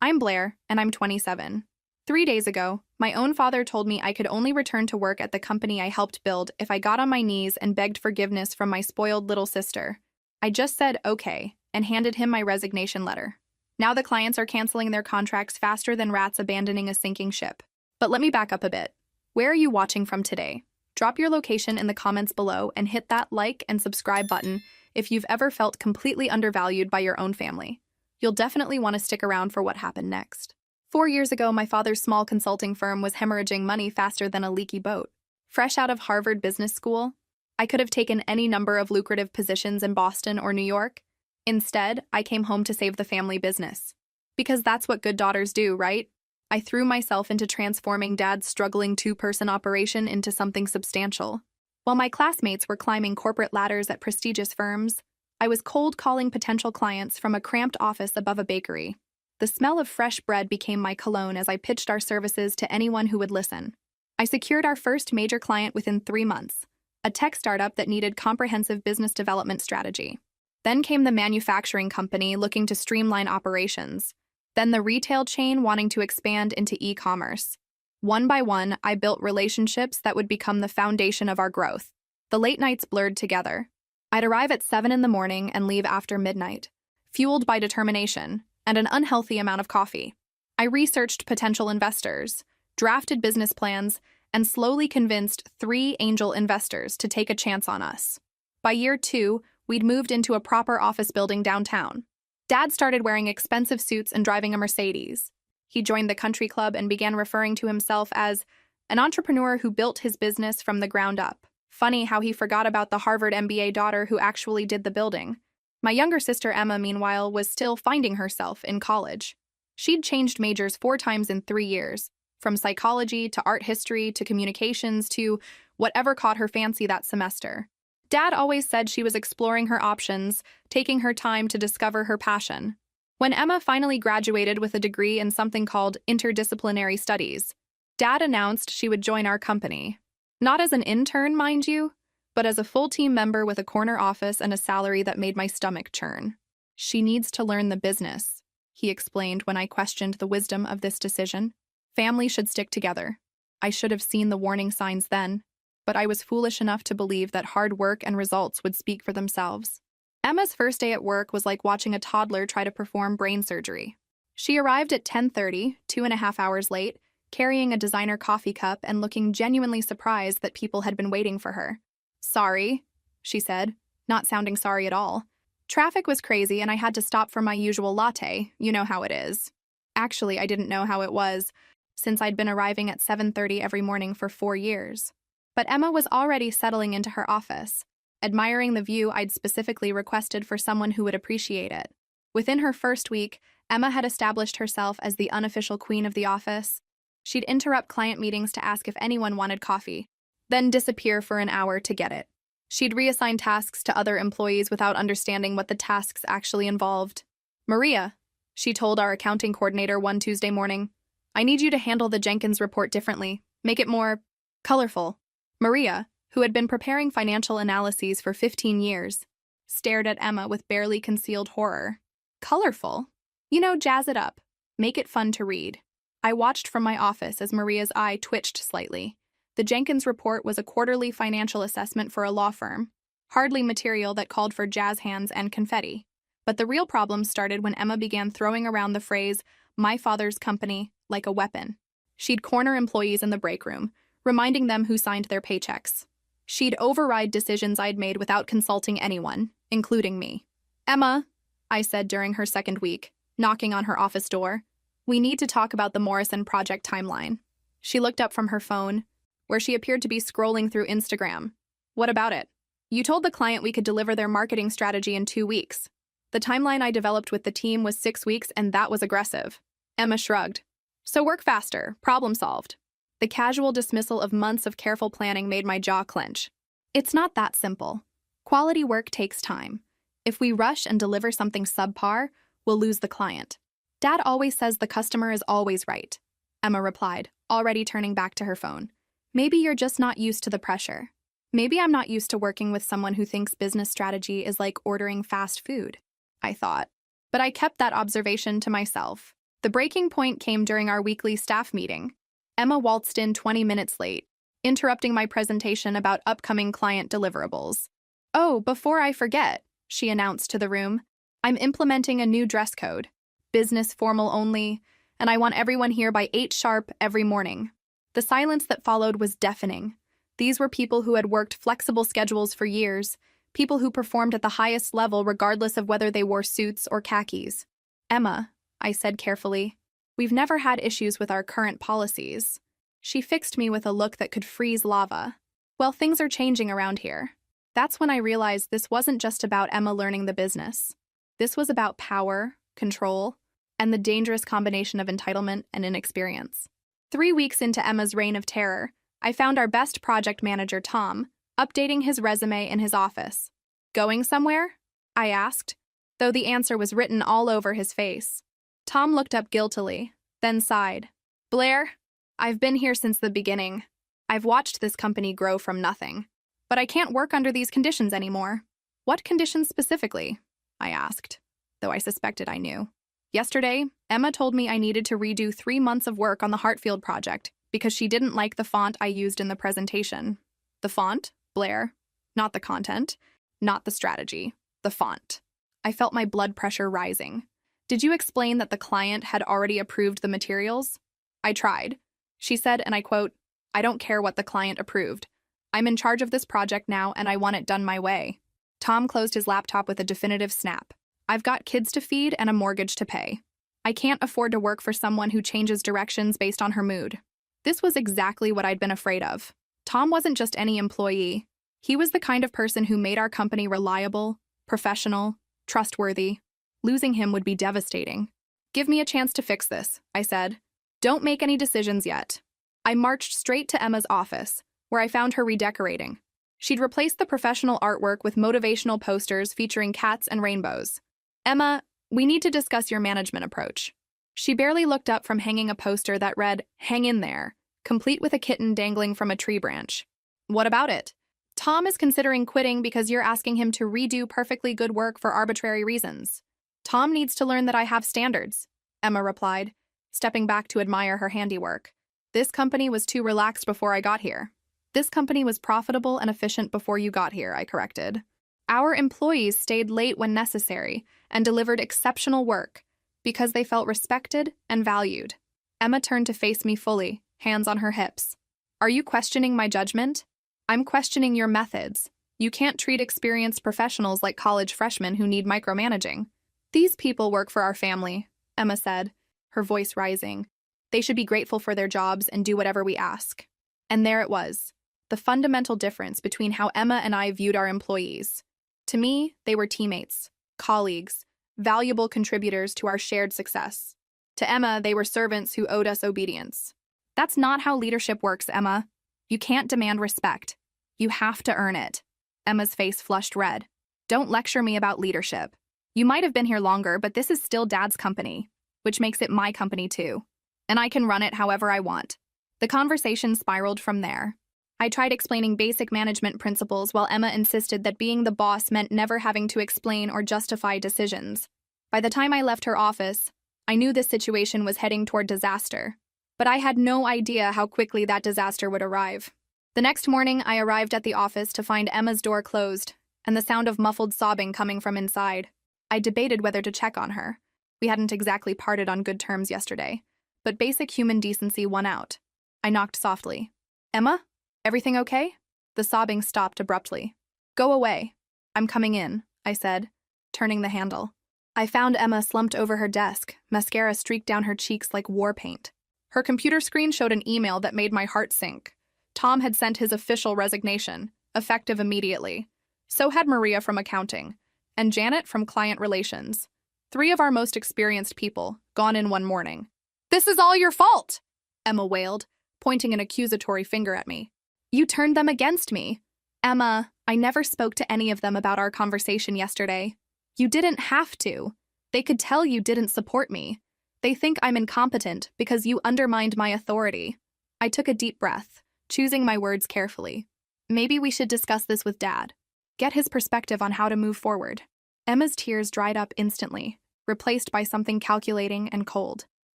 I'm Blair, and I'm 27. 3 days ago, my own father told me I could only return to work at the company I helped build if I got on my knees and begged forgiveness from my spoiled little sister. I just said okay and handed him my resignation letter. Now the clients are canceling their contracts faster than rats abandoning a sinking ship. But let me back up a bit. Where are you watching from today? Drop your location in the comments below and hit that like and subscribe button if you've ever felt completely undervalued by your own family. You'll definitely want to stick around for what happened next. 4 years ago, my father's small consulting firm was hemorrhaging money faster than a leaky boat. Fresh out of Harvard Business School, I could have taken any number of lucrative positions in Boston or New York. Instead, I came home to save the family business. Because that's what good daughters do, right? I threw myself into transforming Dad's struggling two-person operation into something substantial. While my classmates were climbing corporate ladders at prestigious firms, I was cold-calling potential clients from a cramped office above a bakery. The smell of fresh bread became my cologne as I pitched our services to anyone who would listen. I secured our first major client within 3 months, a tech startup that needed comprehensive business development strategy. Then came the manufacturing company looking to streamline operations. Then the retail chain wanting to expand into e-commerce. One by one, I built relationships that would become the foundation of our growth. The late nights blurred together. I'd arrive at 7 in the morning and leave after midnight, fueled by determination and an unhealthy amount of coffee. I researched potential investors, drafted business plans, and slowly convinced 3 angel investors to take a chance on us. By year 2, we'd moved into a proper office building downtown. Dad started wearing expensive suits and driving a Mercedes. He joined the country club and began referring to himself as an entrepreneur who built his business from the ground up. Funny how he forgot about the Harvard MBA daughter who actually did the building. My younger sister Emma, meanwhile, was still finding herself in college. She'd changed majors 4 times in 3 years, from psychology to art history to communications to whatever caught her fancy that semester. Dad always said she was exploring her options, taking her time to discover her passion. When Emma finally graduated with a degree in something called interdisciplinary studies, Dad announced she would join our company. Not as an intern, mind you, but as a full team member with a corner office and a salary that made my stomach churn. She needs to learn the business, he explained when I questioned the wisdom of this decision. Family should stick together. I should have seen the warning signs then, but I was foolish enough to believe that hard work and results would speak for themselves. Emma's first day at work was like watching a toddler try to perform brain surgery. She arrived at 10:30, 2.5 hours late, carrying a designer coffee cup and looking genuinely surprised that people had been waiting for her. "Sorry," she said, not sounding sorry at all. "Traffic was crazy and I had to stop for my usual latte, you know how it is." Actually, I didn't know how it was, since I'd been arriving at 7:30 every morning for 4 years. But Emma was already settling into her office, admiring the view I'd specifically requested for someone who would appreciate it. Within her first week, Emma had established herself as the unofficial queen of the office. She'd interrupt client meetings to ask if anyone wanted coffee, then disappear for an hour to get it. She'd reassign tasks to other employees without understanding what the tasks actually involved. "Maria," she told our accounting coordinator one Tuesday morning, "I need you to handle the Jenkins report differently. Make it more colorful." Maria, who had been preparing financial analyses for 15 years, stared at Emma with barely concealed horror. "Colorful? You know, jazz it up. Make it fun to read." I watched from my office as Maria's eye twitched slightly. The Jenkins report was a quarterly financial assessment for a law firm, hardly material that called for jazz hands and confetti. But the real problem started when Emma began throwing around the phrase, "my father's company," like a weapon. She'd corner employees in the break room, reminding them who signed their paychecks. She'd override decisions I'd made without consulting anyone, including me. "Emma," I said during her second week, knocking on her office door, "we need to talk about the Morrison project timeline." She looked up from her phone, where she appeared to be scrolling through Instagram. "What about it?" "You told the client we could deliver their marketing strategy in 2 weeks. The timeline I developed with the team was 6 weeks, and that was aggressive." Emma shrugged. "So work faster, problem solved." The casual dismissal of months of careful planning made my jaw clench. It's not that simple. Quality work takes time. If we rush and deliver something subpar, we'll lose the client. "Dad always says the customer is always right," Emma replied, already turning back to her phone. "Maybe you're just not used to the pressure. Maybe I'm not used to working with someone who thinks business strategy is like ordering fast food," I thought. But I kept that observation to myself. The breaking point came during our weekly staff meeting. Emma waltzed in 20 minutes late, interrupting my presentation about upcoming client deliverables. "Oh, before I forget," she announced to the room, "I'm implementing a new dress code. Business formal only, and I want everyone here by 8 sharp every morning." The silence that followed was deafening. These were people who had worked flexible schedules for years, people who performed at the highest level regardless of whether they wore suits or khakis. "Emma," I said carefully, "we've never had issues with our current policies." She fixed me with a look that could freeze lava. "Well, things are changing around here." That's when I realized this wasn't just about Emma learning the business. This was about power, control, and the dangerous combination of entitlement and inexperience. 3 weeks into Emma's reign of terror, I found our best project manager, Tom, updating his resume in his office. "Going somewhere?" I asked, though the answer was written all over his face. Tom looked up guiltily, then sighed. "Blair, I've been here since the beginning. I've watched this company grow from nothing. But I can't work under these conditions anymore." "What conditions specifically?" I asked, though I suspected I knew. "Yesterday, Emma told me I needed to redo 3 months of work on the Hartfield project because she didn't like the font I used in the presentation." "The font, Blair? Not the content, not the strategy, the font." I felt my blood pressure rising. "Did you explain that the client had already approved the materials?" "I tried." She said, and I quote, "I don't care what the client approved. I'm in charge of this project now and I want it done my way." Tom closed his laptop with a definitive snap. "I've got kids to feed and a mortgage to pay. I can't afford to work for someone who changes directions based on her mood." This was exactly what I'd been afraid of. Tom wasn't just any employee. He was the kind of person who made our company reliable, professional, trustworthy. Losing him would be devastating. "Give me a chance to fix this," I said. "Don't make any decisions yet." I marched straight to Emma's office, where I found her redecorating. She'd replaced the professional artwork with motivational posters featuring cats and rainbows. "Emma, we need to discuss your management approach." She barely looked up from hanging a poster that read, "Hang in there," complete with a kitten dangling from a tree branch. "What about it?" "Tom is considering quitting because you're asking him to redo perfectly good work for arbitrary reasons." "Tom needs to learn that I have standards," Emma replied, stepping back to admire her handiwork. "This company was too relaxed before I got here." "This company was profitable and efficient before you got here," I corrected. "Our employees stayed late when necessary and delivered exceptional work because they felt respected and valued." Emma turned to face me fully, hands on her hips. "Are you questioning my judgment?" "I'm questioning your methods. You can't treat experienced professionals like college freshmen who need micromanaging." "These people work for our family," Emma said, her voice rising. "They should be grateful for their jobs and do whatever we ask." And there it was, the fundamental difference between how Emma and I viewed our employees. To me, they were teammates, colleagues, valuable contributors to our shared success. To Emma, they were servants who owed us obedience. That's not how leadership works, Emma. You can't demand respect. You have to earn it. Emma's face flushed red. "Don't lecture me about leadership. You might have been here longer, but this is still Dad's company, which makes it my company too. And I can run it however I want." The conversation spiraled from there. I tried explaining basic management principles while Emma insisted that being the boss meant never having to explain or justify decisions. By the time I left her office, I knew this situation was heading toward disaster, but I had no idea how quickly that disaster would arrive. The next morning, I arrived at the office to find Emma's door closed and the sound of muffled sobbing coming from inside. I debated whether to check on her. We hadn't exactly parted on good terms yesterday, but basic human decency won out. I knocked softly. "Emma? Everything okay?" The sobbing stopped abruptly. "Go away. I'm coming in," I said, turning the handle. I found Emma slumped over her desk, mascara streaked down her cheeks like war paint. Her computer screen showed an email that made my heart sink. Tom had sent his official resignation, effective immediately. So had Maria from accounting, and Janet from client relations. 3 of our most experienced people, gone in one morning. "This is all your fault," Emma wailed, pointing an accusatory finger at me. "You turned them against me." "Emma, I never spoke to any of them about our conversation yesterday. You didn't have to. They could tell you didn't support me. They think I'm incompetent because you undermined my authority." I took a deep breath, choosing my words carefully. "Maybe we should discuss this with Dad. Get his perspective on how to move forward." Emma's tears dried up instantly, replaced by something calculating and cold.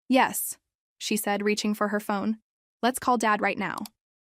Yes, she said, reaching for her phone. Let's call Dad right now.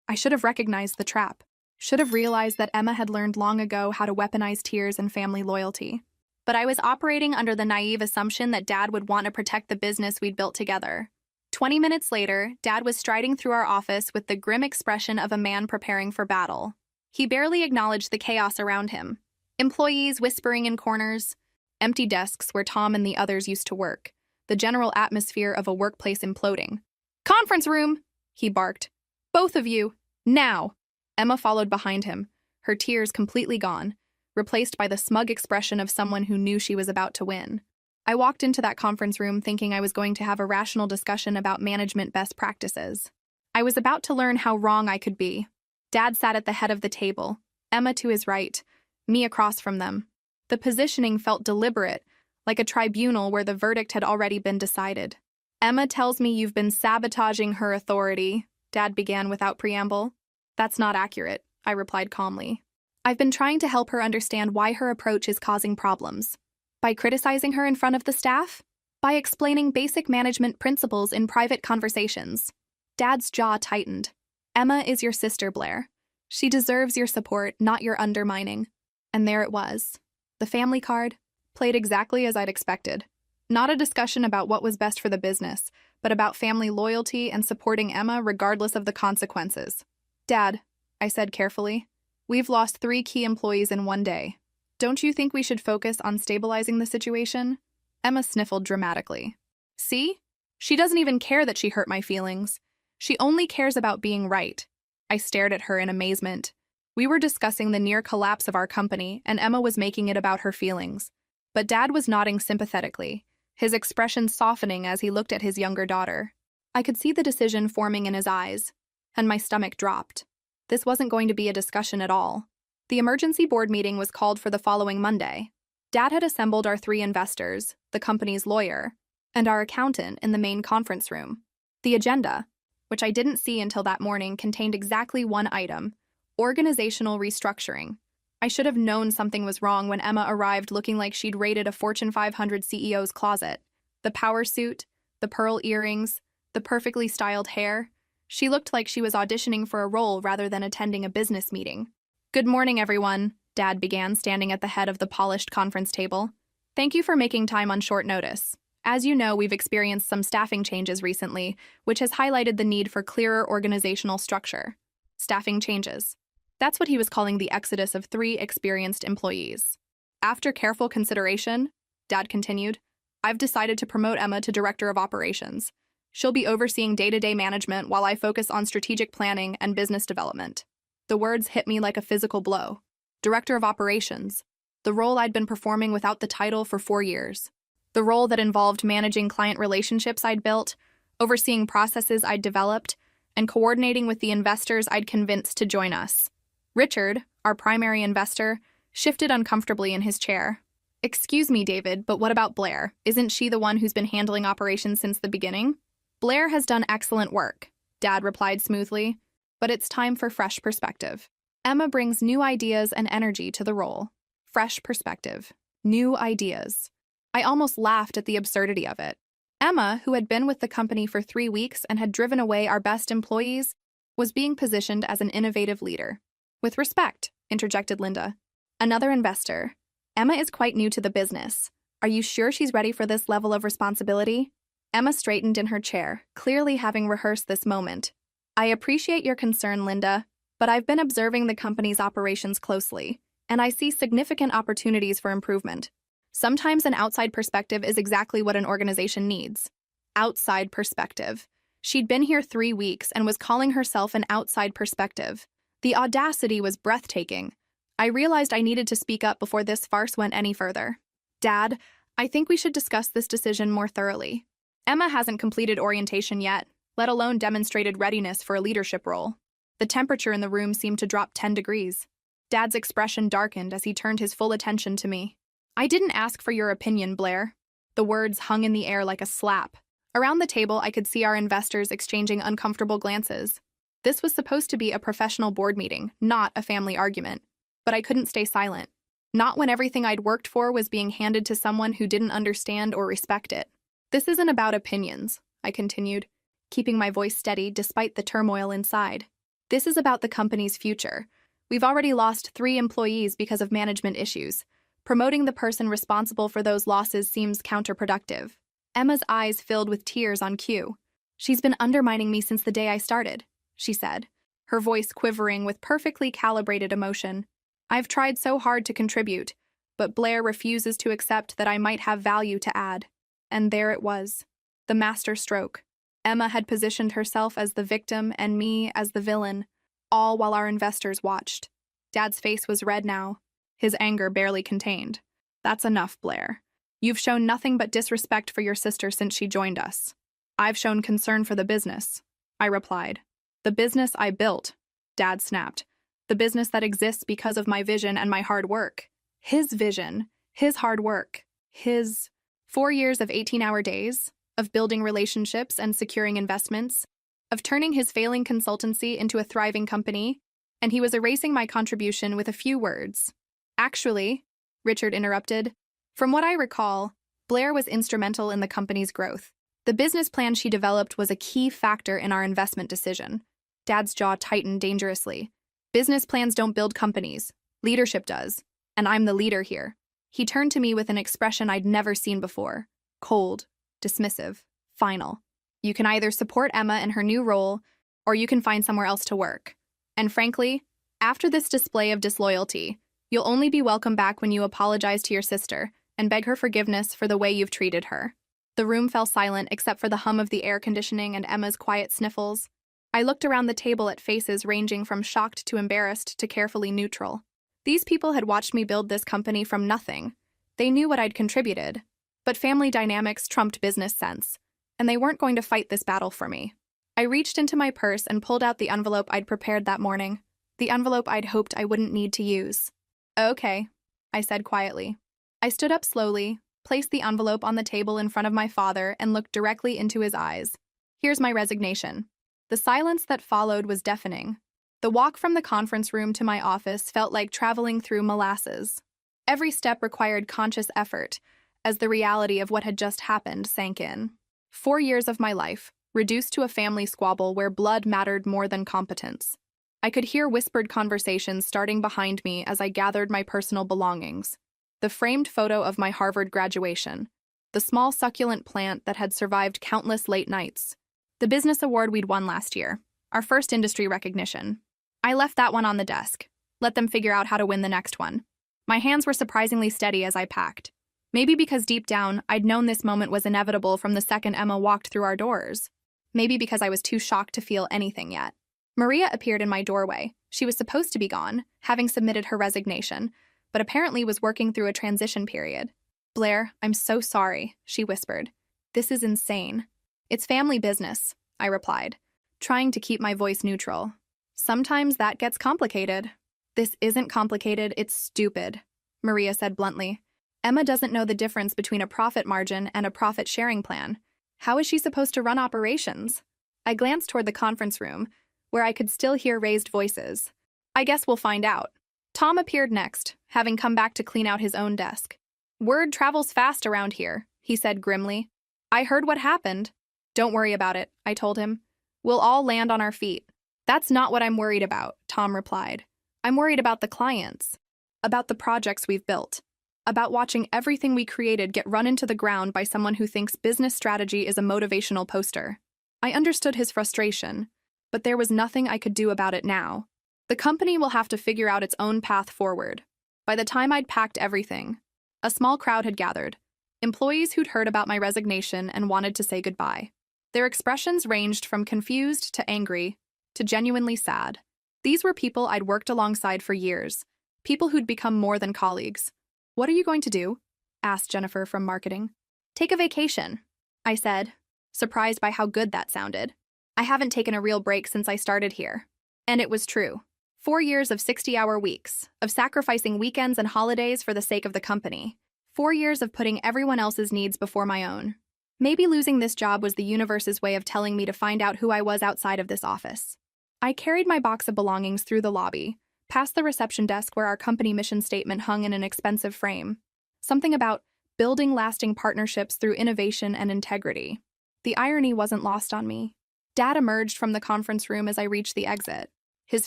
I should have recognized the trap. Should have realized that Emma had learned long ago how to weaponize tears and family loyalty. But I was operating under the naive assumption that Dad would want to protect the business we'd built together. 20 minutes later, Dad was striding through our office with the grim expression of a man preparing for battle. He barely acknowledged the chaos around him. Employees whispering in corners, empty desks where Tom and the others used to work, the general atmosphere of a workplace imploding. "Conference room!" he barked. "Both of you, now!" Emma followed behind him, her tears completely gone, replaced by the smug expression of someone who knew she was about to win. I walked into that conference room thinking I was going to have a rational discussion about management best practices. I was about to learn how wrong I could be. Dad sat at the head of the table, Emma to his right, me across from them. The positioning felt deliberate, like a tribunal where the verdict had already been decided. "Emma tells me you've been sabotaging her authority," Dad began without preamble. "That's not accurate," I replied calmly. "I've been trying to help her understand why her approach is causing problems. By criticizing her in front of the staff? By explaining basic management principles in private conversations." Dad's jaw tightened. "Emma is your sister, Blair. She deserves your support, not your undermining." And there it was. The family card, played exactly as I'd expected. Not a discussion about what was best for the business, but about family loyalty and supporting Emma regardless of the consequences. "Dad," I said carefully, "we've lost 3 key employees in one day. Don't you think we should focus on stabilizing the situation?" Emma sniffled dramatically. "See? She doesn't even care that she hurt my feelings. She only cares about being right." I stared at her in amazement. We were discussing the near collapse of our company, and Emma was making it about her feelings. But Dad was nodding sympathetically, his expression softening as he looked at his younger daughter. I could see the decision forming in his eyes, and my stomach dropped. This wasn't going to be a discussion at all. The emergency board meeting was called for the following Monday. Dad had assembled our 3 investors, the company's lawyer, and our accountant in the main conference room. The agenda, which I didn't see until that morning, contained exactly one item: organizational restructuring. I should have known something was wrong when Emma arrived looking like she'd raided a Fortune 500 CEO's closet. The power suit, the pearl earrings, the perfectly styled hair. She looked like she was auditioning for a role rather than attending a business meeting. "Good morning, everyone," Dad began, standing at the head of the polished conference table. "Thank you for making time on short notice. As you know, we've experienced some staffing changes recently, which has highlighted the need for clearer organizational structure." Staffing changes. That's what he was calling the exodus of 3 experienced employees. "After careful consideration," Dad continued, "I've decided to promote Emma to Director of Operations. She'll be overseeing day-to-day management while I focus on strategic planning and business development." The words hit me like a physical blow. Director of Operations. The role I'd been performing without the title for 4 years. The role that involved managing client relationships I'd built, overseeing processes I'd developed, and coordinating with the investors I'd convinced to join us. Richard, our primary investor, shifted uncomfortably in his chair. "Excuse me, David, but what about Blair? Isn't she the one who's been handling operations since the beginning?" "Blair has done excellent work," Dad replied smoothly, "but it's time for fresh perspective. Emma brings new ideas and energy to the role." Fresh perspective. New ideas. I almost laughed at the absurdity of it. Emma, who had been with the company for 3 weeks and had driven away our best employees, was being positioned as an innovative leader. "With respect," interjected Linda, another investor, "Emma is quite new to the business. Are you sure she's ready for this level of responsibility?" Emma straightened in her chair, clearly having rehearsed this moment. "I appreciate your concern, Linda, but I've been observing the company's operations closely, and I see significant opportunities for improvement. Sometimes an outside perspective is exactly what an organization needs." Outside perspective. She'd been here 3 weeks and was calling herself an outside perspective. The audacity was breathtaking. I realized I needed to speak up before this farce went any further. "Dad, I think we should discuss this decision more thoroughly. Emma hasn't completed orientation yet, let alone demonstrated readiness for a leadership role." The temperature in the room seemed to drop 10 degrees. Dad's expression darkened as he turned his full attention to me. "I didn't ask for your opinion, Blair." The words hung in the air like a slap. Around the table, I could see our investors exchanging uncomfortable glances. This was supposed to be a professional board meeting, not a family argument. But I couldn't stay silent. Not when everything I'd worked for was being handed to someone who didn't understand or respect it. "This isn't about opinions," I continued, keeping my voice steady despite the turmoil inside. This is about the company's future. We've already lost 3 employees because of management issues. Promoting the person responsible for those losses seems counterproductive. Emma's eyes filled with tears on cue. She's been undermining me since the day I started, she said, her voice quivering with perfectly calibrated emotion. I've tried so hard to contribute, but Blair refuses to accept that I might have value to add. And there it was, the master stroke. Emma had positioned herself as the victim and me as the villain, all while our investors watched. Dad's face was red now, his anger barely contained. That's enough, Blair. You've shown nothing but disrespect for your sister since she joined us. I've shown concern for the business, I replied. The business I built, Dad snapped. The business that exists because of my vision and my hard work. His vision, his hard work, his 4 years of 18-hour days, of building relationships and securing investments, of turning his failing consultancy into a thriving company, and he was erasing my contribution with a few words. Actually, Richard interrupted, from what I recall, Blair was instrumental in the company's growth. The business plan she developed was a key factor in our investment decision. Dad's jaw tightened dangerously. Business plans don't build companies. Leadership does. And I'm the leader here. He turned to me with an expression I'd never seen before. Cold, dismissive, final. You can either support Emma in her new role, or you can find somewhere else to work. And frankly, after this display of disloyalty, you'll only be welcome back when you apologize to your sister and beg her forgiveness for the way you've treated her. The room fell silent except for the hum of the air conditioning and Emma's quiet sniffles. I looked around the table at faces ranging from shocked to embarrassed to carefully neutral. These people had watched me build this company from nothing. They knew what I'd contributed. But family dynamics trumped business sense, and they weren't going to fight this battle for me. I reached into my purse and pulled out the envelope I'd prepared that morning, the envelope I'd hoped I wouldn't need to use. Okay, I said quietly. I stood up slowly, placed the envelope on the table in front of my father, and looked directly into his eyes. Here's my resignation. The silence that followed was deafening. The walk from the conference room to my office felt like traveling through molasses. Every step required conscious effort, as the reality of what had just happened sank in. 4 years of my life, reduced to a family squabble where blood mattered more than competence. I could hear whispered conversations starting behind me as I gathered my personal belongings. The framed photo of my Harvard graduation, the small succulent plant that had survived countless late nights, the business award we'd won last year, our first industry recognition. I left that one on the desk, let them figure out how to win the next one. My hands were surprisingly steady as I packed. Maybe because deep down, I'd known this moment was inevitable from the second Emma walked through our doors. Maybe because I was too shocked to feel anything yet. Maria appeared in my doorway. She was supposed to be gone, having submitted her resignation, but apparently was working through a transition period. Blair, I'm so sorry, she whispered. This is insane. It's family business, I replied, trying to keep my voice neutral. Sometimes that gets complicated. This isn't complicated, it's stupid, Maria said bluntly. Emma doesn't know the difference between a profit margin and a profit-sharing plan. How is she supposed to run operations? I glanced toward the conference room, where I could still hear raised voices. I guess we'll find out. Tom appeared next, having come back to clean out his own desk. Word travels fast around here, he said grimly. I heard what happened. Don't worry about it, I told him. We'll all land on our feet. That's not what I'm worried about, Tom replied. I'm worried about the clients, about the projects we've built, about watching everything we created get run into the ground by someone who thinks business strategy is a motivational poster. I understood his frustration, but there was nothing I could do about it now. The company will have to figure out its own path forward. By the time I'd packed everything, a small crowd had gathered, employees who'd heard about my resignation and wanted to say goodbye. Their expressions ranged from confused to angry to genuinely sad. These were people I'd worked alongside for years, people who'd become more than colleagues. What are you going to do? Asked Jennifer from marketing. Take a vacation, I said, surprised by how good that sounded. I haven't taken a real break since I started here. And it was true. 4 years of 60-hour weeks, of sacrificing weekends and holidays for the sake of the company. 4 years of putting everyone else's needs before my own. Maybe losing this job was the universe's way of telling me to find out who I was outside of this office. I carried my box of belongings through the lobby, past the reception desk where our company mission statement hung in an expensive frame. Something about building lasting partnerships through innovation and integrity. The irony wasn't lost on me. Dad emerged from the conference room as I reached the exit. His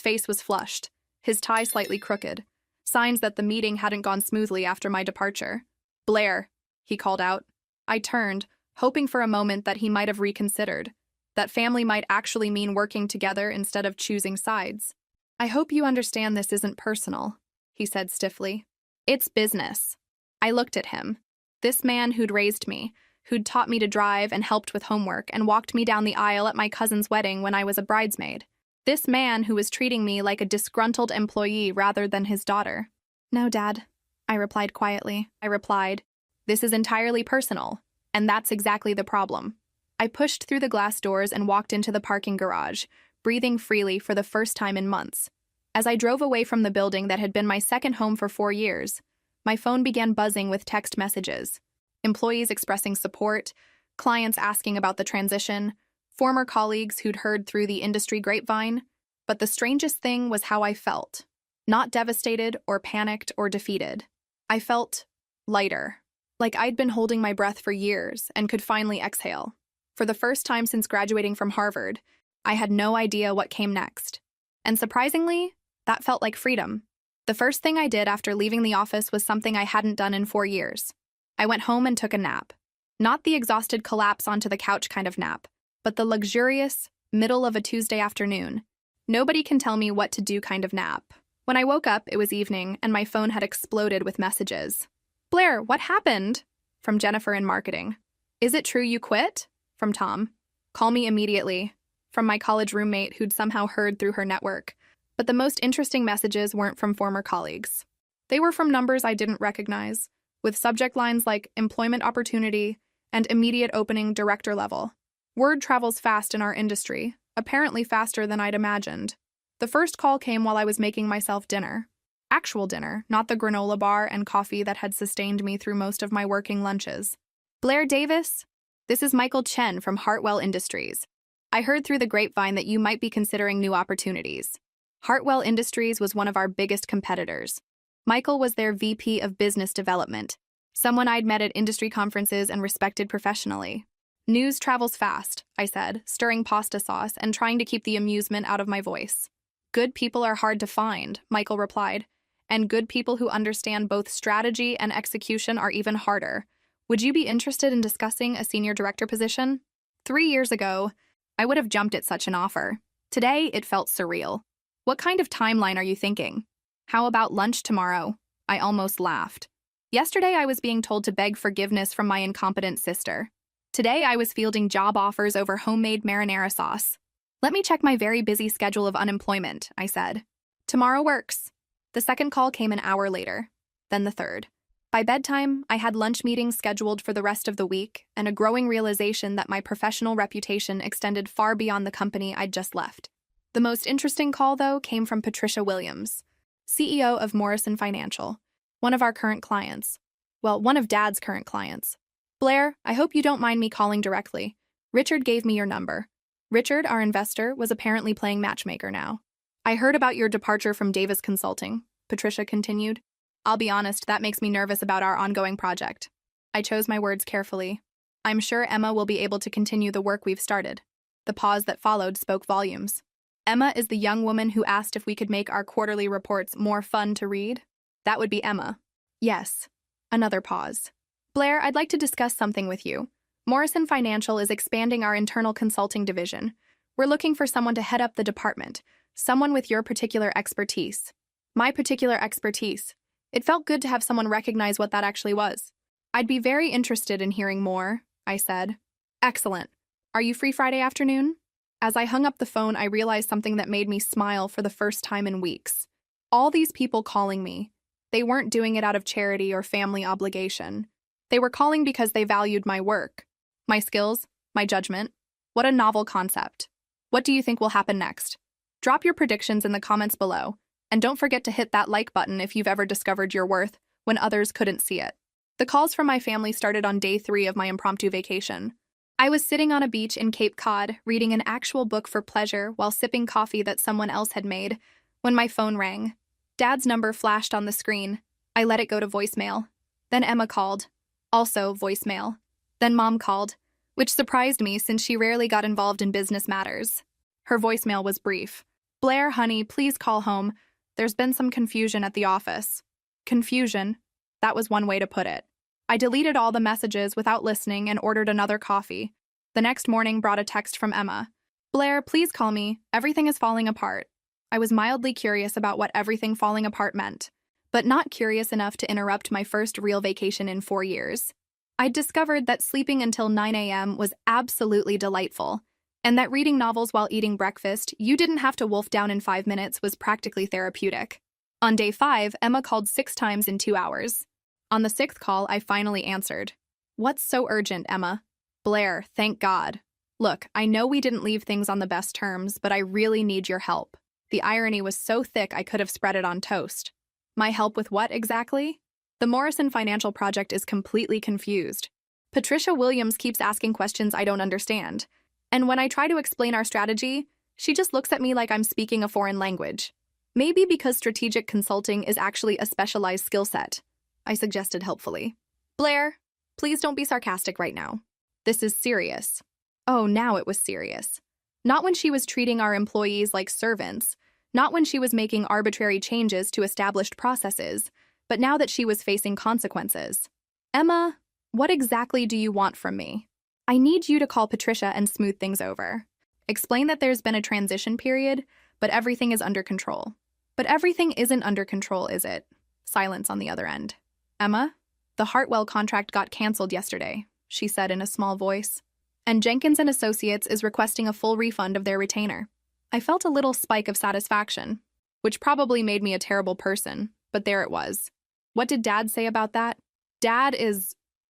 face was flushed, his tie slightly crooked, signs that the meeting hadn't gone smoothly after my departure. "Blair," he called out. I turned, hoping for a moment that he might have reconsidered, that family might actually mean working together instead of choosing sides. "I hope you understand this isn't personal," he said stiffly. "It's business." I looked at him. This man who'd raised me, who'd taught me to drive and helped with homework and walked me down the aisle at my cousin's wedding when I was a bridesmaid. This man who was treating me like a disgruntled employee rather than his daughter. "No, Dad," I replied quietly. "This is entirely personal, and that's exactly the problem." I pushed through the glass doors and walked into the parking garage, breathing freely for the first time in months. As I drove away from the building that had been my second home for 4 years, my phone began buzzing with text messages. Employees expressing support, clients asking about the transition, former colleagues who'd heard through the industry grapevine. But the strangest thing was how I felt. Not devastated or panicked or defeated. I felt lighter, like I'd been holding my breath for years and could finally exhale. For the first time since graduating from Harvard, I had no idea what came next. And surprisingly, that felt like freedom. The first thing I did after leaving the office was something I hadn't done in 4 years. I went home and took a nap. Not the exhausted collapse onto the couch kind of nap, but the luxurious, middle of a Tuesday afternoon, nobody can tell me what to do kind of nap. When I woke up, it was evening, and my phone had exploded with messages. "Blair, what happened?" From Jennifer in marketing. "Is it true you quit?" From Tom. "Call me immediately." From my college roommate who'd somehow heard through her network. But the most interesting messages weren't from former colleagues. They were from numbers I didn't recognize, with subject lines like employment opportunity and immediate opening director level. Word travels fast in our industry, apparently faster than I'd imagined. The first call came while I was making myself dinner. Actual dinner, not the granola bar and coffee that had sustained me through most of my working lunches. "Blair Davis? This is Michael Chen from Hartwell Industries. I heard through the grapevine that you might be considering new opportunities." Hartwell Industries was one of our biggest competitors. Michael was their VP of Business Development, someone I'd met at industry conferences and respected professionally. "News travels fast," I said, stirring pasta sauce and trying to keep the amusement out of my voice. "Good people are hard to find," Michael replied, "and good people who understand both strategy and execution are even harder. Would you be interested in discussing a senior director position?" 3 years ago, I would have jumped at such an offer. Today, it felt surreal. "What kind of timeline are you thinking?" "How about lunch tomorrow?" I almost laughed. Yesterday, I was being told to beg forgiveness from my incompetent sister. Today, I was fielding job offers over homemade marinara sauce. "Let me check my very busy schedule of unemployment," I said. "Tomorrow works." The second call came an hour later, then the third. By bedtime, I had lunch meetings scheduled for the rest of the week and a growing realization that my professional reputation extended far beyond the company I'd just left. The most interesting call, though, came from Patricia Williams, CEO of Morrison Financial, one of our current clients. Well, one of Dad's current clients. "Blair, I hope you don't mind me calling directly. Richard gave me your number." Richard, our investor, was apparently playing matchmaker now. "I heard about your departure from Davis Consulting," Patricia continued. "I'll be honest, that makes me nervous about our ongoing project." I chose my words carefully. "I'm sure Emma will be able to continue the work we've started." The pause that followed spoke volumes. "Emma is the young woman who asked if we could make our quarterly reports more fun to read?" "That would be Emma." "Yes." Another pause. "Blair, I'd like to discuss something with you. Morrison Financial is expanding our internal consulting division. We're looking for someone to head up the department, someone with your particular expertise." My particular expertise. It felt good to have someone recognize what that actually was. "I'd be very interested in hearing more," I said. "Excellent. Are you free Friday afternoon?" As I hung up the phone, I realized something that made me smile for the first time in weeks. All these people calling me. They weren't doing it out of charity or family obligation. They were calling because they valued my work, my skills, my judgment. What a novel concept. What do you think will happen next? Drop your predictions in the comments below, and don't forget to hit that like button if you've ever discovered your worth when others couldn't see it. The calls from my family started on day 3 of my impromptu vacation. I was sitting on a beach in Cape Cod, reading an actual book for pleasure while sipping coffee that someone else had made, when my phone rang. Dad's number flashed on the screen. I let it go to voicemail. Then Emma called. Also voicemail. Then Mom called. which surprised me since she rarely got involved in business matters. Her voicemail was brief. Blair, honey, please call home. There's been some confusion at the office. Confusion? That was one way to put it. I deleted all the messages without listening and ordered another coffee. The next morning brought a text from Emma. Blair, please call me. Everything is falling apart. I was mildly curious about what everything falling apart meant, but not curious enough to interrupt my first real vacation in 4 years. I'd discovered that sleeping until 9 a.m. was absolutely delightful, and that reading novels while eating breakfast you didn't have to wolf down in 5 minutes was practically therapeutic. On day 5, Emma called 6 times in 2 hours. On the 6th call, I finally answered. What's so urgent, Emma? Blair, thank God. Look, I know we didn't leave things on the best terms, but I really need your help. The irony was so thick I could have spread it on toast. My help with what exactly? The Morrison Financial Project is completely confused. Patricia Williams keeps asking questions I don't understand. And when I try to explain our strategy, she just looks at me like I'm speaking a foreign language. Maybe because strategic consulting is actually a specialized skill set, I suggested helpfully. Blair, please don't be sarcastic right now. This is serious. Oh, now it was serious. Not when she was treating our employees like servants, not when she was making arbitrary changes to established processes, but now that she was facing consequences. Emma, what exactly do you want from me? I need you to call Patricia and smooth things over. Explain that there's been a transition period, but everything is under control. But everything isn't under control, is it? Silence on the other end. Emma, the Hartwell contract got canceled yesterday, she said in a small voice. And Jenkins and Associates is requesting a full refund of their retainer. I felt a little spike of satisfaction, which probably made me a terrible person, but there it was. What did Dad say about that?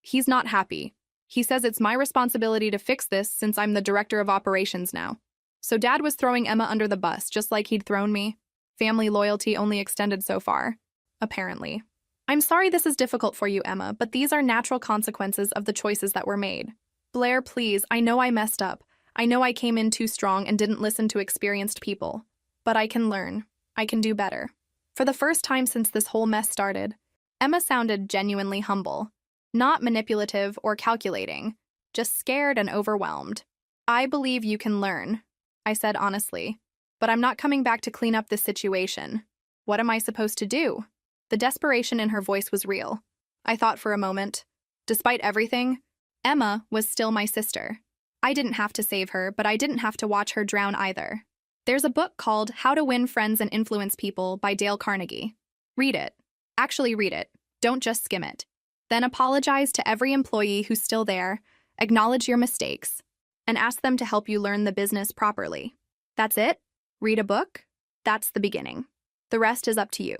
He's not happy. He says it's my responsibility to fix this since I'm the director of operations now. So Dad was throwing Emma under the bus, just like he'd thrown me. Family loyalty only extended so far, apparently. I'm sorry this is difficult for you, Emma, but these are natural consequences of the choices that were made. Blair, please, I know I messed up. I know I came in too strong and didn't listen to experienced people. But I can learn. I can do better. For the first time since this whole mess started, Emma sounded genuinely humble. Not manipulative or calculating, just scared and overwhelmed. I believe you can learn, I said honestly. But I'm not coming back to clean up this situation. What am I supposed to do? The desperation in her voice was real. I thought for a moment. Despite everything, Emma was still my sister. I didn't have to save her, but I didn't have to watch her drown either. There's a book called How to Win Friends and Influence People by Dale Carnegie. Read it. Actually read it. Don't just skim it. Then apologize to every employee who's still there, acknowledge your mistakes, and ask them to help you learn the business properly. That's it? Read a book? That's the beginning. The rest is up to you.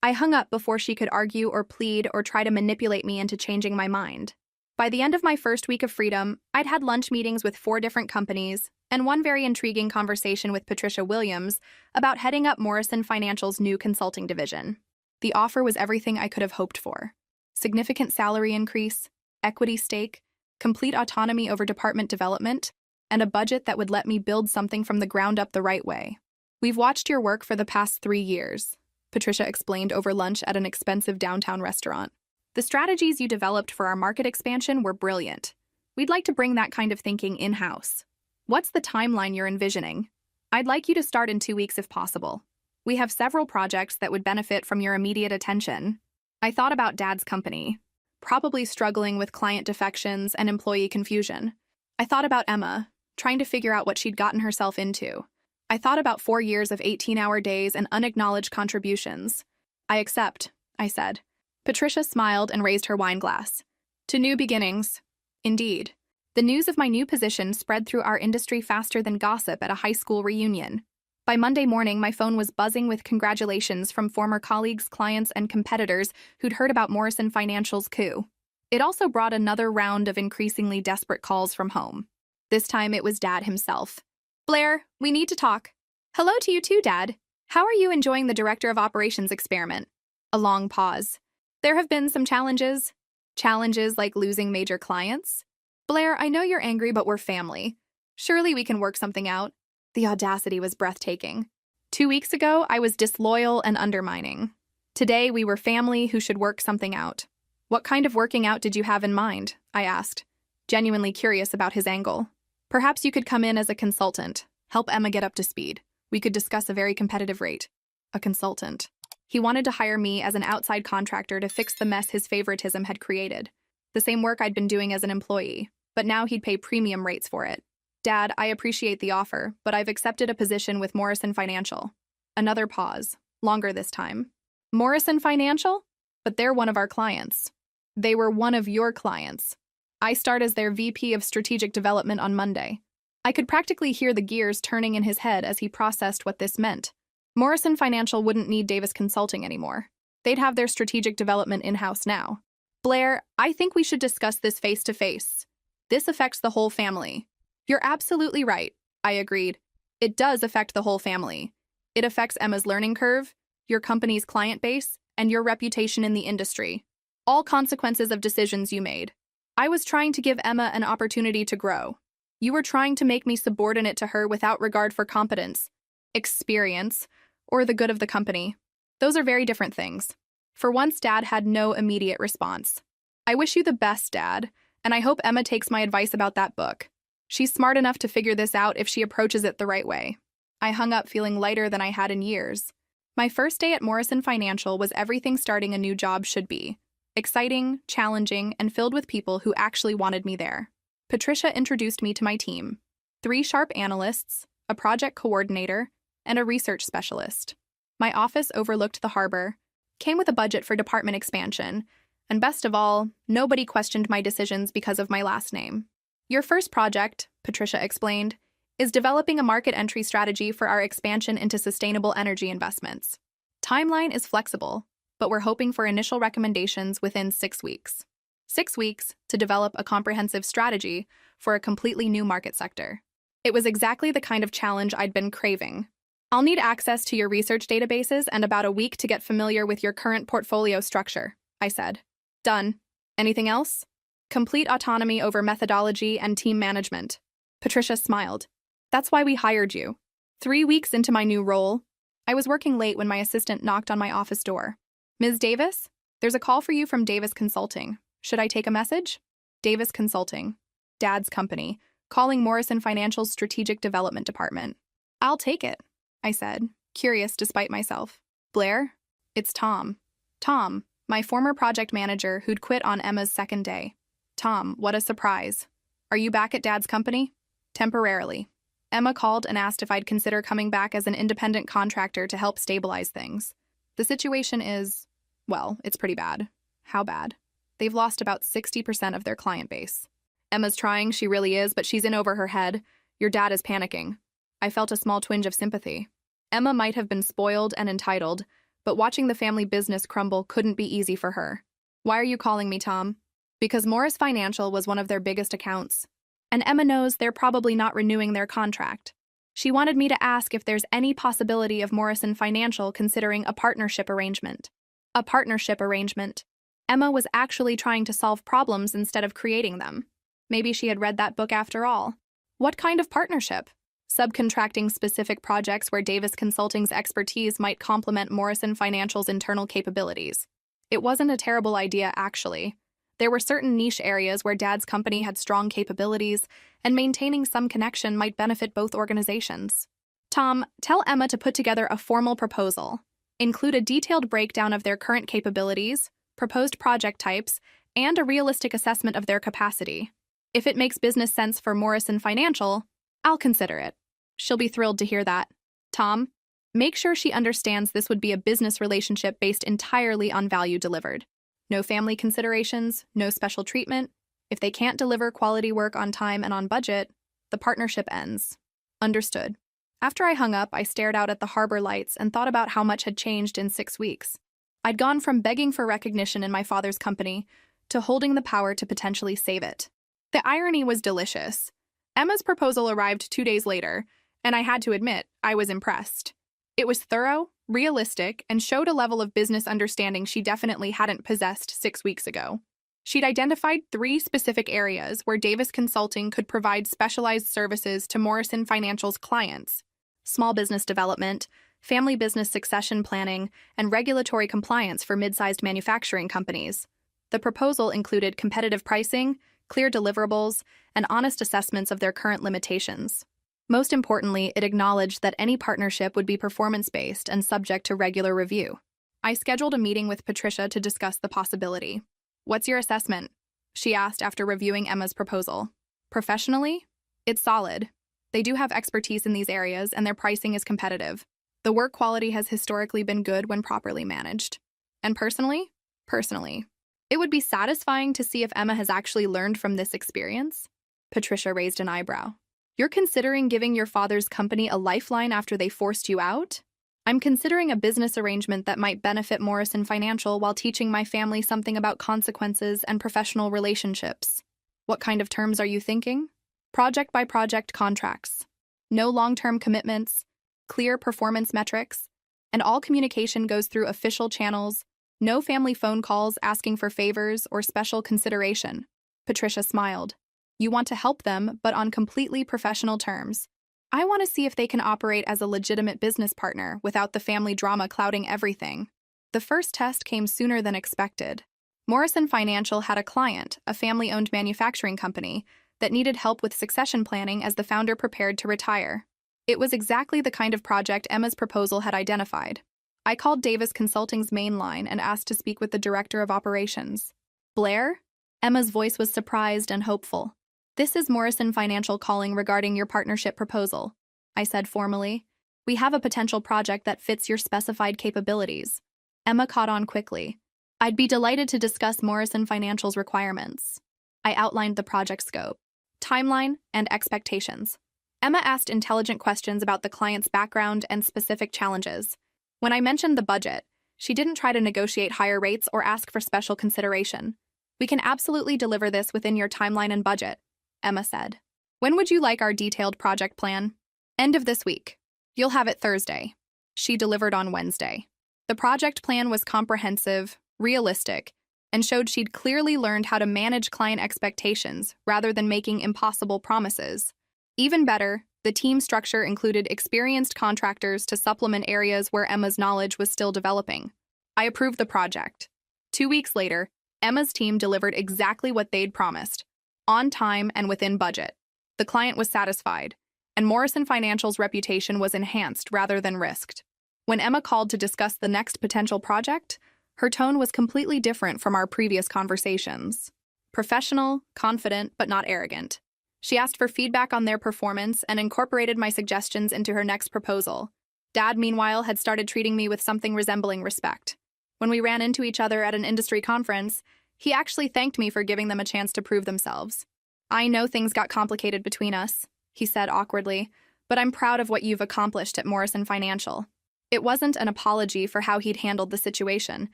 I hung up before she could argue or plead or try to manipulate me into changing my mind. By the end of my first week of freedom, I'd had lunch meetings with 4 different companies and one very intriguing conversation with Patricia Williams about heading up Morrison Financial's new consulting division. The offer was everything I could have hoped for. Significant salary increase, equity stake, complete autonomy over department development, and a budget that would let me build something from the ground up the right way. We've watched your work for the past 3 years, Patricia explained over lunch at an expensive downtown restaurant. The strategies you developed for our market expansion were brilliant. We'd like to bring that kind of thinking in-house. What's the timeline you're envisioning? I'd like you to start in 2 weeks if possible. We have several projects that would benefit from your immediate attention. I thought about Dad's company, probably struggling with client defections and employee confusion. I thought about Emma, trying to figure out what she'd gotten herself into. I thought about 4 years of 18-hour days and unacknowledged contributions. I accept, I said. Patricia smiled and raised her wine glass. To new beginnings. Indeed. The news of my new position spread through our industry faster than gossip at a high school reunion. By Monday morning, my phone was buzzing with congratulations from former colleagues, clients, and competitors who'd heard about Morrison Financial's coup. It also brought another round of increasingly desperate calls from home. This time it was Dad himself. Blair, we need to talk. Hello to you too, Dad. How are you enjoying the Director of Operations experiment? A long pause. There have been some challenges. Challenges like losing major clients. Blair, I know you're angry, but we're family. Surely we can work something out. The audacity was breathtaking. 2 weeks ago, I was disloyal and undermining. Today, we were family who should work something out. What kind of working out did you have in mind? I asked. genuinely curious about his angle. Perhaps you could come in as a consultant, help Emma get up to speed. We could discuss a very competitive rate. A consultant. He wanted to hire me as an outside contractor to fix the mess his favoritism had created. The same work I'd been doing as an employee, but now he'd pay premium rates for it. Dad, I appreciate the offer, but I've accepted a position with Morrison Financial. Another pause, longer this time. Morrison Financial? But they're one of our clients. They were one of your clients. I start as their VP of Strategic Development on Monday. I could practically hear the gears turning in his head as he processed what this meant. Morrison Financial wouldn't need Davis Consulting anymore. They'd have their strategic development in-house now. Blair, I think we should discuss this face-to-face. This affects the whole family. You're absolutely right, I agreed. It does affect the whole family. It affects Emma's learning curve, your company's client base, and your reputation in the industry. All consequences of decisions you made. I was trying to give Emma an opportunity to grow. You were trying to make me subordinate to her without regard for competence, experience, or the good of the company. Those are very different things. For once, Dad had no immediate response. I wish you the best, Dad, and I hope Emma takes my advice about that book. She's smart enough to figure this out if she approaches it the right way. I hung up feeling lighter than I had in years. My first day at Morrison Financial was everything starting a new job should be. Exciting, challenging, and filled with people who actually wanted me there. Patricia introduced me to my team. 3 sharp analysts, a project coordinator, and a research specialist. My office overlooked the harbor, came with a budget for department expansion, and best of all, nobody questioned my decisions because of my last name. Your first project, Patricia explained, is developing a market entry strategy for our expansion into sustainable energy investments. Timeline is flexible, but we're hoping for initial recommendations within 6 weeks. 6 weeks to develop a comprehensive strategy for a completely new market sector. It was exactly the kind of challenge I'd been craving. I'll need access to your research databases and about a week to get familiar with your current portfolio structure, I said. Done. Anything else? Complete autonomy over methodology and team management. Patricia smiled. That's why we hired you. 3 weeks into my new role, I was working late when my assistant knocked on my office door. Ms. Davis, there's a call for you from Davis Consulting. Should I take a message? Davis Consulting, Dad's company, calling Morrison Financial's Strategic Development Department. I'll take it, I said, curious despite myself. Blair? It's Tom. Tom, my former project manager who'd quit on Emma's second day. Tom, what a surprise. Are you back at Dad's company? Temporarily. Emma called and asked if I'd consider coming back as an independent contractor to help stabilize things. The situation is, well, it's pretty bad. How bad? They've lost about 60% of their client base. Emma's trying, she really is, but she's in over her head. Your dad is panicking. I felt a small twinge of sympathy. Emma might have been spoiled and entitled, but watching the family business crumble couldn't be easy for her. Why are you calling me, Tom? Because Morris Financial was one of their biggest accounts. And Emma knows they're probably not renewing their contract. She wanted me to ask if there's any possibility of Morrison Financial considering a partnership arrangement. A partnership arrangement. Emma was actually trying to solve problems instead of creating them. Maybe she had read that book after all. What kind of partnership? Subcontracting specific projects where Davis Consulting's expertise might complement Morrison Financial's internal capabilities. It wasn't a terrible idea, actually. There were certain niche areas where Dad's company had strong capabilities, and maintaining some connection might benefit both organizations. Tom, tell Emma to put together a formal proposal. Include a detailed breakdown of their current capabilities, proposed project types, and a realistic assessment of their capacity. If it makes business sense for Morrison Financial, I'll consider it. She'll be thrilled to hear that. Tom, make sure she understands this would be a business relationship based entirely on value delivered. No family considerations, no special treatment. If they can't deliver quality work on time and on budget, the partnership ends. Understood. After I hung up, I stared out at the harbor lights and thought about how much had changed in 6 weeks. I'd gone from begging for recognition in my father's company to holding the power to potentially save it. The irony was delicious. Emma's proposal arrived 2 days later, and I had to admit, I was impressed. It was thorough, realistic, and showed a level of business understanding she definitely hadn't possessed 6 weeks ago. She'd identified 3 specific areas where Davis Consulting could provide specialized services to Morrison Financial's clients: small business development, family business succession planning, and regulatory compliance for mid-sized manufacturing companies. The proposal included competitive pricing, clear deliverables, and honest assessments of their current limitations. Most importantly, it acknowledged that any partnership would be performance-based and subject to regular review. I scheduled a meeting with Patricia to discuss the possibility. "What's your assessment?" she asked after reviewing Emma's proposal. "Professionally? It's solid. They do have expertise in these areas, and their pricing is competitive. The work quality has historically been good when properly managed. And personally? Personally. It would be satisfying to see if Emma has actually learned from this experience." Patricia raised an eyebrow. "You're considering giving your father's company a lifeline after they forced you out?" "I'm considering a business arrangement that might benefit Morrison Financial while teaching my family something about consequences and professional relationships." "What kind of terms are you thinking?" "Project-by-project contracts. No long-term commitments, clear performance metrics, and all communication goes through official channels. No family phone calls asking for favors or special consideration." Patricia smiled. "You want to help them, but on completely professional terms. I want to see if they can operate as a legitimate business partner without the family drama clouding everything." The first test came sooner than expected. Morrison Financial had a client, a family-owned manufacturing company, that needed help with succession planning as the founder prepared to retire. It was exactly the kind of project Emma's proposal had identified. I called Davis Consulting's main line and asked to speak with the director of operations. "Blair?" Emma's voice was surprised and hopeful. "This is Morrison Financial calling regarding your partnership proposal," I said formally. "We have a potential project that fits your specified capabilities." Emma caught on quickly. "I'd be delighted to discuss Morrison Financial's requirements." I outlined the project scope, timeline, and expectations. Emma asked intelligent questions about the client's background and specific challenges. When I mentioned the budget, she didn't try to negotiate higher rates or ask for special consideration. "We can absolutely deliver this within your timeline and budget," Emma said. "When would you like our detailed project plan?" "End of this week. You'll have it Thursday." She delivered on Wednesday. The project plan was comprehensive, realistic, and showed she'd clearly learned how to manage client expectations rather than making impossible promises. Even better, the team structure included experienced contractors to supplement areas where Emma's knowledge was still developing. I approved the project. 2 weeks later, Emma's team delivered exactly what they'd promised, on time and within budget. The client was satisfied, and Morrison Financial's reputation was enhanced rather than risked. When Emma called to discuss the next potential project, her tone was completely different from our previous conversations. Professional, confident, but not arrogant. She asked for feedback on their performance and incorporated my suggestions into her next proposal. Dad, meanwhile, had started treating me with something resembling respect. When we ran into each other at an industry conference, he actually thanked me for giving them a chance to prove themselves. "I know things got complicated between us," he said awkwardly, "but I'm proud of what you've accomplished at Morrison Financial." It wasn't an apology for how he'd handled the situation,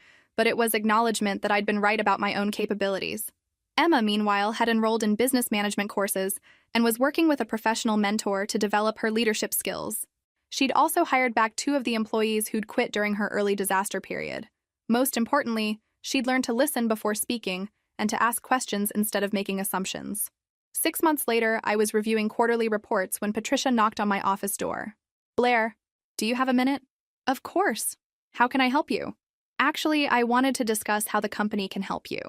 but it was acknowledgement that I'd been right about my own capabilities. Emma, meanwhile, had enrolled in business management courses and was working with a professional mentor to develop her leadership skills. She'd also hired back 2 of the employees who'd quit during her early disaster period. Most importantly, she'd learned to listen before speaking and to ask questions instead of making assumptions. 6 months later, I was reviewing quarterly reports when Patricia knocked on my office door. "Blair, do you have a minute?" "Of course. How can I help you?" "Actually, I wanted to discuss how the company can help you."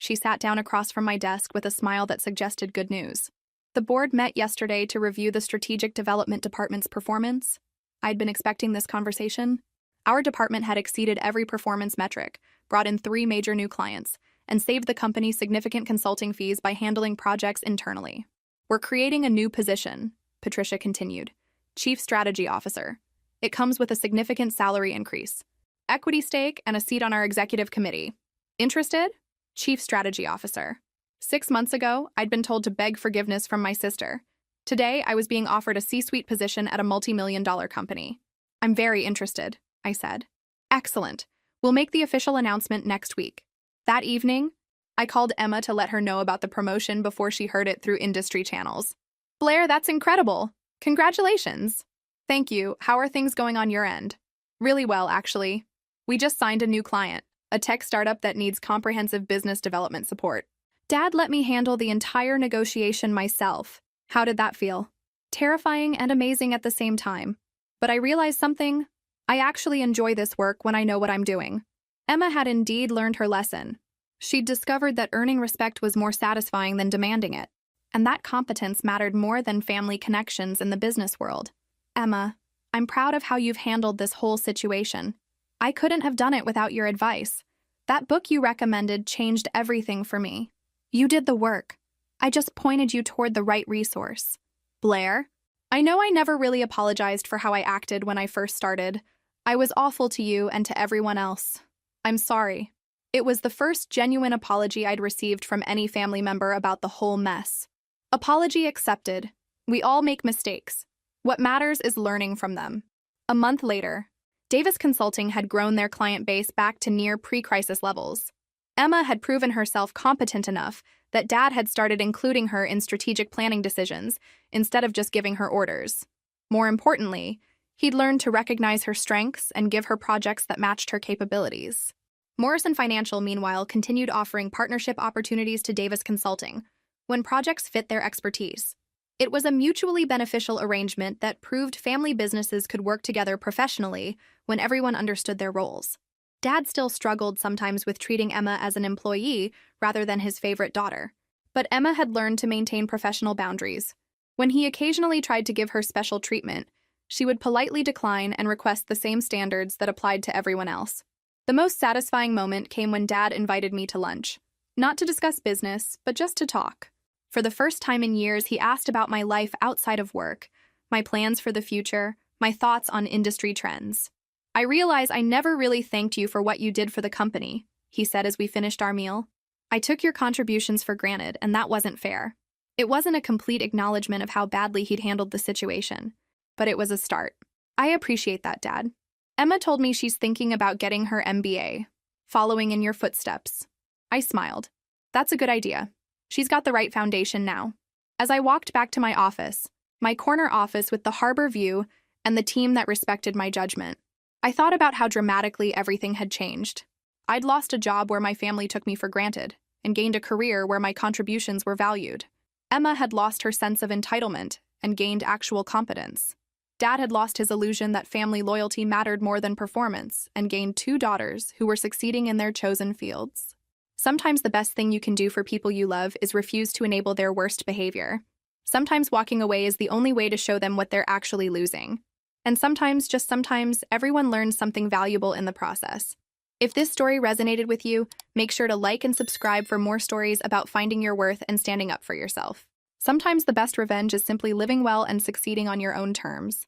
She sat down across from my desk with a smile that suggested good news. "The board met yesterday to review the Strategic Development Department's performance." I'd been expecting this conversation. Our department had exceeded every performance metric, brought in 3 major new clients, and saved the company significant consulting fees by handling projects internally. "We're creating a new position," Patricia continued. "Chief Strategy Officer. It comes with a significant salary increase, equity stake, and a seat on our executive committee. Interested?" Chief Strategy Officer. 6 months ago, I'd been told to beg forgiveness from my sister. Today, I was being offered a C-suite position at a multi-million-dollar company. "I'm very interested," I said. "Excellent. We'll make the official announcement next week." That evening, I called Emma to let her know about the promotion before she heard it through industry channels. "Blair, that's incredible. Congratulations." "Thank you. How are things going on your end?" "Really well, actually. We just signed a new client, a tech startup that needs comprehensive business development support. Dad let me handle the entire negotiation myself." "How did that feel?" "Terrifying and amazing at the same time. But I realized something. I actually enjoy this work when I know what I'm doing." Emma had indeed learned her lesson. She'd discovered that earning respect was more satisfying than demanding it, and that competence mattered more than family connections in the business world. Emma, I'm proud of how you've handled this whole situation. I couldn't have done it without your advice. That book you recommended changed everything for me. You did the work. I just pointed you toward the right resource. Blair, I know I never really apologized for how I acted when I first started. I was awful to you and to everyone else. I'm sorry. It was the first genuine apology I'd received from any family member about the whole mess. Apology accepted. We all make mistakes. What matters is learning from them. A month later, Davis Consulting had grown their client base back to near pre-crisis levels. Emma had proven herself competent enough that Dad had started including her in strategic planning decisions instead of just giving her orders. More importantly, he'd learned to recognize her strengths and give her projects that matched her capabilities. Morrison Financial, meanwhile, continued offering partnership opportunities to Davis Consulting when projects fit their expertise. It was a mutually beneficial arrangement that proved family businesses could work together professionally when everyone understood their roles. Dad still struggled sometimes with treating Emma as an employee rather than his favorite daughter, but Emma had learned to maintain professional boundaries. When he occasionally tried to give her special treatment, she would politely decline and request the same standards that applied to everyone else. The most satisfying moment came when Dad invited me to lunch. Not to discuss business, but just to talk. For the first time in years, he asked about my life outside of work, my plans for the future, my thoughts on industry trends. I realize I never really thanked you for what you did for the company, he said as we finished our meal. I took your contributions for granted, and that wasn't fair. It wasn't a complete acknowledgement of how badly he'd handled the situation, but it was a start. I appreciate that, Dad. Emma told me she's thinking about getting her MBA, following in your footsteps. I smiled. That's a good idea. She's got the right foundation now. As I walked back to my office, my corner office with the harbor view and the team that respected my judgment, I thought about how dramatically everything had changed. I'd lost a job where my family took me for granted and gained a career where my contributions were valued. Emma had lost her sense of entitlement and gained actual competence. Dad had lost his illusion that family loyalty mattered more than performance and gained 2 daughters who were succeeding in their chosen fields. Sometimes the best thing you can do for people you love is refuse to enable their worst behavior. Sometimes walking away is the only way to show them what they're actually losing. And sometimes, just sometimes, everyone learns something valuable in the process. If this story resonated with you, make sure to like and subscribe for more stories about finding your worth and standing up for yourself. Sometimes the best revenge is simply living well and succeeding on your own terms.